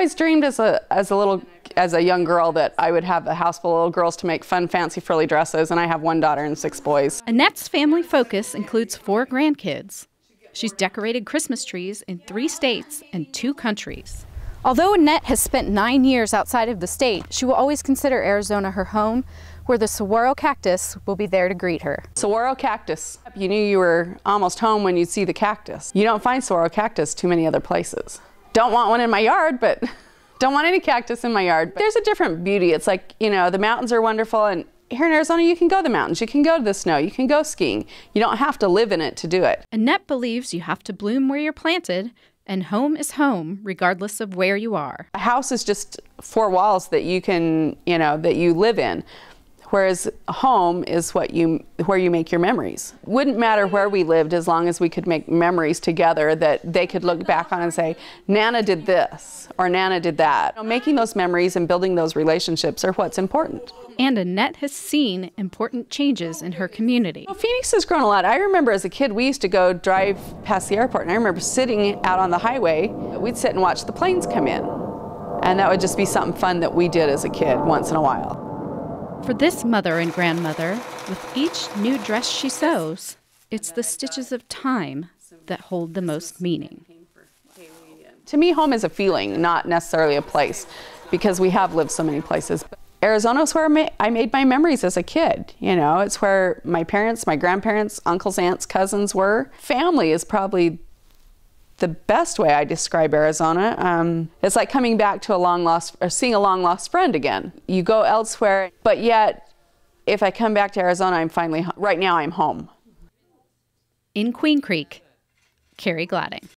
always dreamed as a young girl that I would have a house full of little girls to make fun, fancy, frilly dresses, and I have 1 daughter and 6 boys. Annette's family focus includes 4 grandkids. She's decorated Christmas trees in 3 states and 2 countries. Although Annette has spent 9 years outside of the state, she will always consider Arizona her home, where the saguaro cactus will be there to greet her. Saguaro cactus. You knew you were almost home when you'd see the cactus. You don't find saguaro cactus too many other places. Don't want one in my yard, but don't want any cactus in my yard. There's a different beauty. It's like, you know, the mountains are wonderful, and here in Arizona you can go to the mountains, you can go to the snow, you can go skiing. You don't have to live in it to do it. Annette believes you have to bloom where you're planted, and home is home regardless of where you are. A house is just 4 walls that you can, you know, that you live in. Whereas home is where you make your memories. Wouldn't matter where we lived as long as we could make memories together that they could look back on and say, Nana did this or Nana did that. You know, making those memories and building those relationships are what's important. And Annette has seen important changes in her community. Well, Phoenix has grown a lot. I remember as a kid we used to go drive past the airport, and I remember sitting out on the highway. We'd sit and watch the planes come in. And that would just be something fun that we did as a kid once in a while. For this mother and grandmother, with each new dress she sews, it's the stitches of time that hold the most meaning. To me, home is a feeling, not necessarily a place, because we have lived so many places. Arizona is where I made my memories as a kid. You know, it's where my parents, my grandparents, uncles, aunts, cousins were. Family is probably the best way I describe Arizona. It's like coming back to seeing a long lost friend again. You go elsewhere, but yet, if I come back to Arizona, I'm finally, right now I'm home. In Queen Creek, Carrie Gladding.